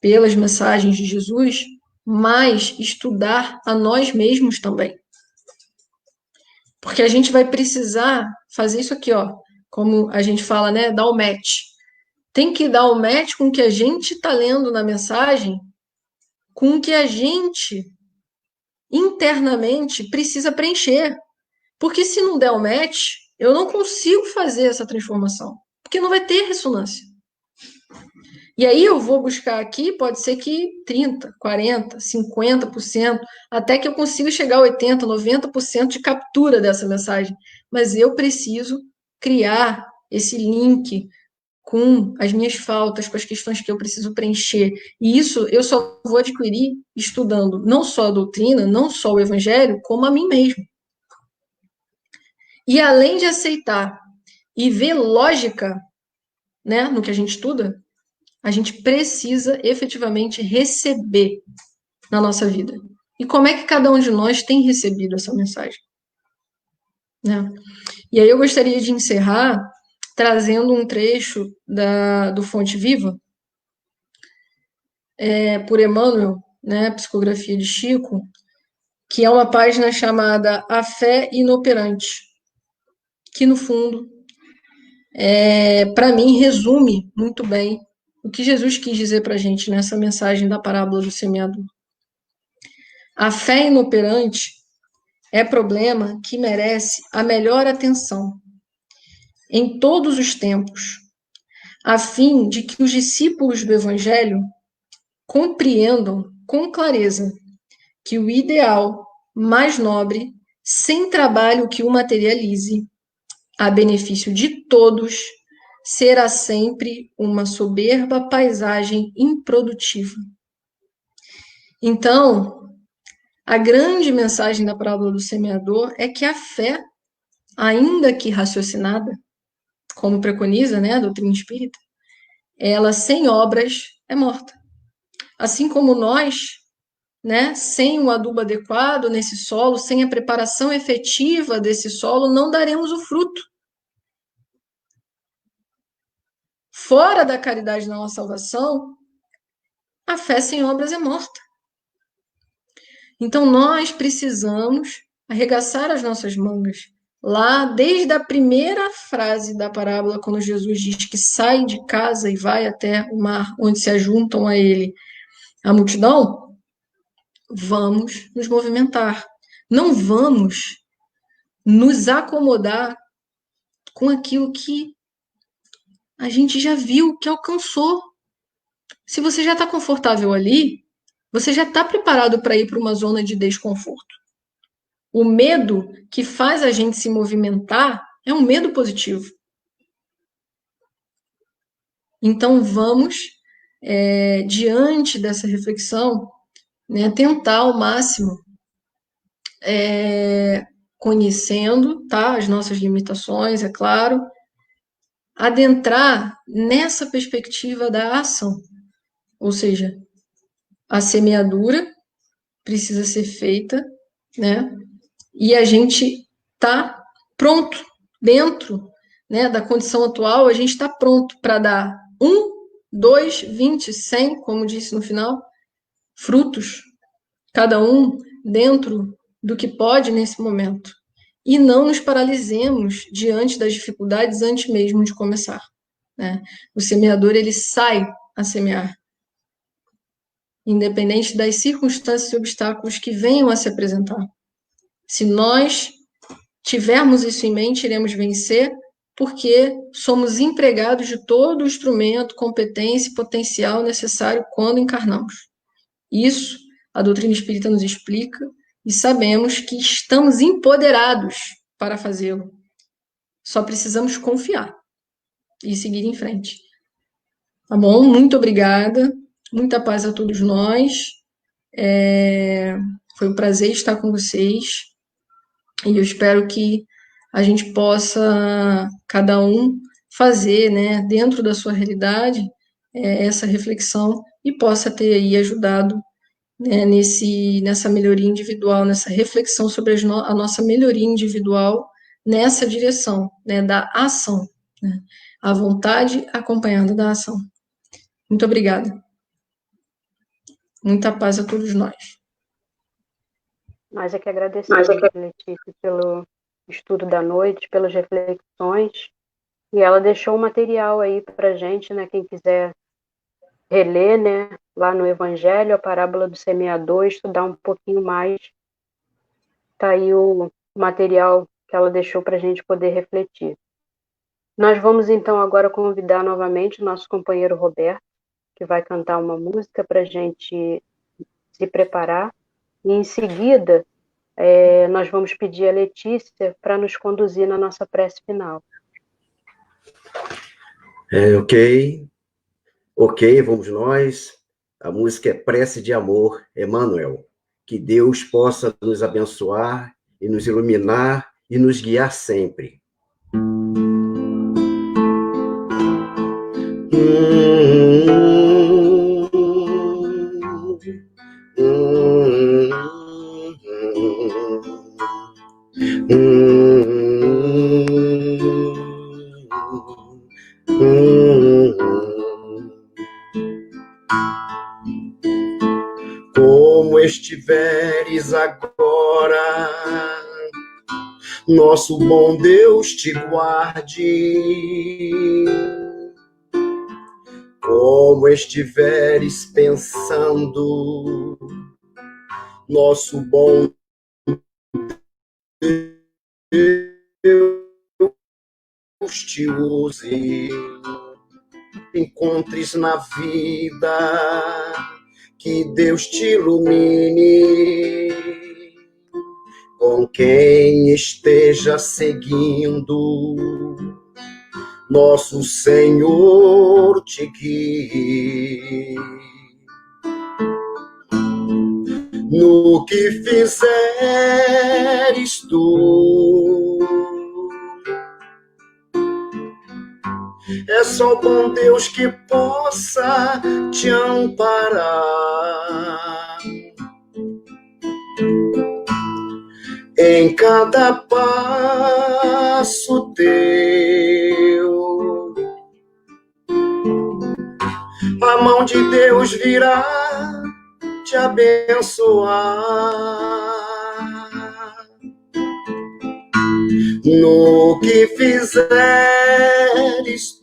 Speaker 4: pelas mensagens de Jesus, mas estudar a nós mesmos também. Porque a gente vai precisar fazer isso aqui, ó, como a gente fala, né, dar o match. Tem que dar o match com o que a gente está lendo na mensagem, com o que a gente internamente precisa preencher. Porque se não der o match, eu não consigo fazer essa transformação, porque não vai ter ressonância. E aí eu vou buscar aqui, pode ser que 30%, 40%, 50%, até que eu consiga chegar a 80%, 90% de captura dessa mensagem. Mas eu preciso criar esse link com as minhas faltas, com as questões que eu preciso preencher. E isso eu só vou adquirir estudando não só a doutrina, não só o evangelho, como a mim mesmo. E além de aceitar e ver lógica, né, no que a gente estuda, a gente precisa efetivamente receber na nossa vida. E como é que cada um de nós tem recebido essa mensagem? Né? E aí eu gostaria de encerrar trazendo um trecho do Fonte Viva, por Emmanuel, né, Psicografia de Chico, que é uma página chamada A Fé Inoperante, que no fundo, para mim, resume muito bem o que Jesus quis dizer para a gente nessa mensagem da parábola do semeador. A fé inoperante é problema que merece a melhor atenção em todos os tempos, a fim de que os discípulos do Evangelho compreendam com clareza que o ideal mais nobre, sem trabalho que o materialize, a benefício de todos, será sempre uma soberba paisagem improdutiva. Então, a grande mensagem da parábola do semeador é que a fé, ainda que raciocinada, como preconiza, né, a doutrina espírita, ela sem obras é morta. Assim como nós, né, sem o adubo adequado nesse solo, sem a preparação efetiva desse solo, não daremos o fruto. Fora da caridade na nossa salvação, a fé sem obras é morta. Então, nós precisamos arregaçar as nossas mangas. Lá, desde a primeira frase da parábola, quando Jesus diz que sai de casa e vai até o mar, onde se ajuntam a ele a multidão, vamos nos movimentar. Não vamos nos acomodar com aquilo que a gente já viu, que alcançou. Se você já está confortável ali, você já está preparado para ir para uma zona de desconforto. O medo que faz a gente se movimentar é um medo positivo. Então vamos diante dessa reflexão, né, tentar ao máximo, conhecendo, tá, as nossas limitações, é claro, adentrar nessa perspectiva da ação, ou seja, a semeadura precisa ser feita, né, e a gente tá pronto, dentro, né, da condição atual, a gente está pronto para dar 1, 2, 20, 100, como disse no final, frutos, cada um dentro do que pode nesse momento. E não nos paralisemos diante das dificuldades antes mesmo de começar, né? O semeador, ele sai a semear, independente das circunstâncias e obstáculos que venham a se apresentar. Se nós tivermos isso em mente, iremos vencer, porque somos empregados de todo o instrumento, competência e potencial necessário quando encarnamos. Isso a doutrina espírita nos explica e sabemos que estamos empoderados para fazê-lo. Só precisamos confiar e seguir em frente. Tá bom? Muito obrigada. Muita paz a todos nós. Foi um prazer estar com vocês. E eu espero que a gente possa, cada um, fazer, né, dentro da sua realidade, essa reflexão e possa ter aí ajudado, né, nessa melhoria individual, nessa reflexão sobre a nossa melhoria individual nessa direção, né, da ação, né, a vontade acompanhada da ação. Muito obrigada. Muita paz a todos nós.
Speaker 2: Nós é que agradecemos, Letícia, pelo estudo da noite, pelas reflexões. E ela deixou um material aí para gente, né? Quem quiser reler, né? Lá no Evangelho, a parábola do semeador, estudar um pouquinho mais. Tá aí o material que ela deixou para a gente poder refletir. Nós vamos então agora convidar novamente o nosso companheiro Roberto, que vai cantar uma música para a gente se preparar. E em seguida, nós vamos pedir a Letícia para nos conduzir na nossa prece final.
Speaker 1: Ok, vamos nós. A música é Prece de Amor, Emmanuel. Que Deus possa nos abençoar e nos iluminar e nos guiar sempre. Como estiveres agora, nosso bom Deus te guarde. Como estiveres pensando, nosso bom Deus te use. Encontres na vida, que Deus te ilumine. Com quem esteja seguindo, nosso Senhor te guie. No que fizeres tu, é só o bom Deus que possa te amparar. Em cada passo teu, a mão de Deus virá te abençoar. No que fizeres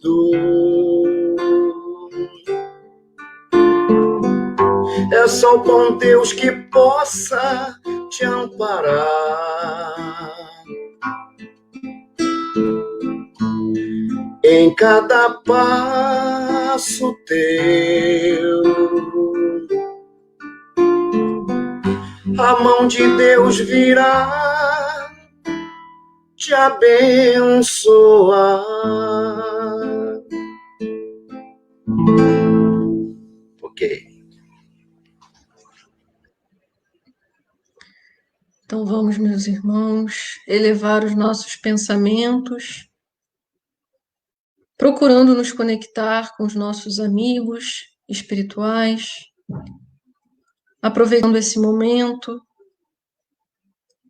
Speaker 1: tu, é só o bom Deus que possa te amparar. Em cada passo teu, a mão de Deus virá te abençoar.
Speaker 4: vamos, meus irmãos, elevar os nossos pensamentos, procurando nos conectar com os nossos amigos espirituais, aproveitando esse momento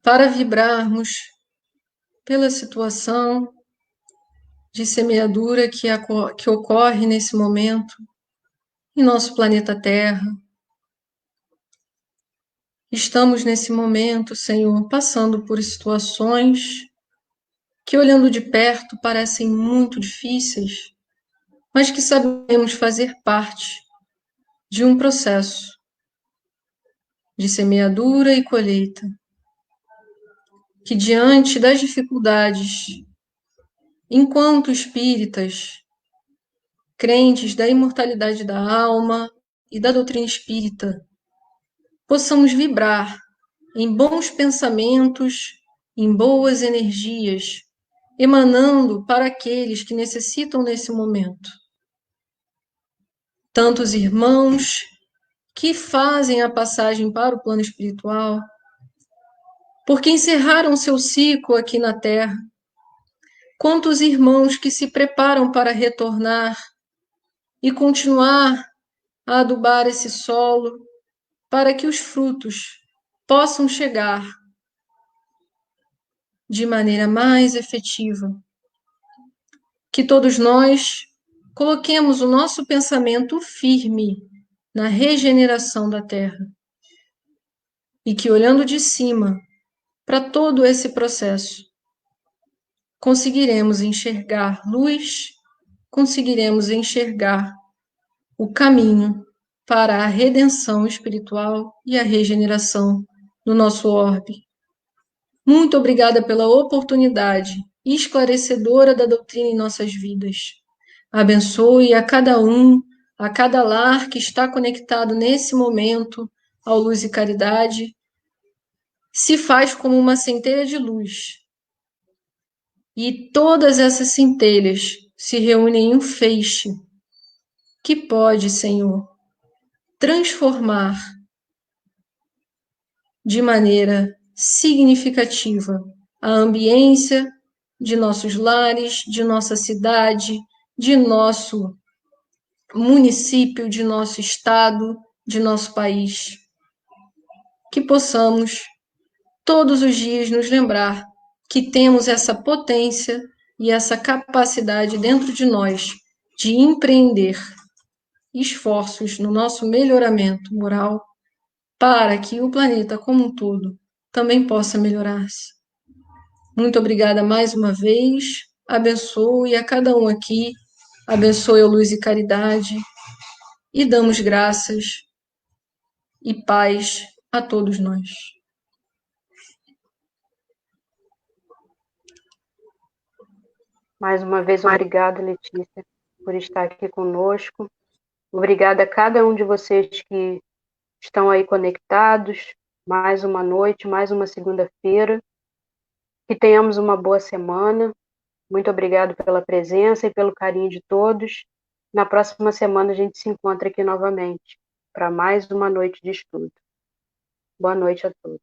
Speaker 4: para vibrarmos pela situação de semeadura que ocorre nesse momento em nosso planeta Terra. Estamos nesse momento, Senhor, passando por situações que, olhando de perto, parecem muito difíceis, mas que sabemos fazer parte de um processo de semeadura e colheita, que diante das dificuldades, enquanto espíritas, crentes da imortalidade da alma e da doutrina espírita, possamos vibrar em bons pensamentos, em boas energias, emanando para aqueles que necessitam nesse momento. Tantos irmãos que fazem a passagem para o plano espiritual, porque encerraram seu ciclo aqui na Terra, quantos irmãos que se preparam para retornar e continuar a adubar esse solo para que os frutos possam chegar de maneira mais efetiva. Que todos nós coloquemos o nosso pensamento firme na regeneração da Terra e que, olhando de cima para todo esse processo, conseguiremos enxergar luz, conseguiremos enxergar o caminho para a redenção espiritual e a regeneração do nosso orbe. Muito obrigada pela oportunidade esclarecedora da doutrina em nossas vidas. Abençoe a cada um, a cada lar que está conectado nesse momento ao Luz e Caridade. Se faz como uma centelha de luz. E todas essas centelhas se reúnem em um feixe que pode, Senhor, transformar de maneira significativa a ambiência de nossos lares, de nossa cidade, de nosso município, de nosso estado, de nosso país. Que possamos todos os dias nos lembrar que temos essa potência e essa capacidade dentro de nós de empreender esforços no nosso melhoramento moral para que o planeta como um todo também possa melhorar-se. Muito obrigada mais uma vez. Abençoe a cada um aqui. Abençoe a Luz e Caridade. E damos graças e paz a todos nós.
Speaker 2: Mais uma vez, obrigada, Letícia, por estar aqui conosco. Obrigada a cada um de vocês que estão aí conectados. Mais uma noite, mais uma segunda-feira. Que tenhamos uma boa semana. Muito obrigado pela presença e pelo carinho de todos. Na próxima semana a gente se encontra aqui novamente para mais uma noite de estudo. Boa noite a todos.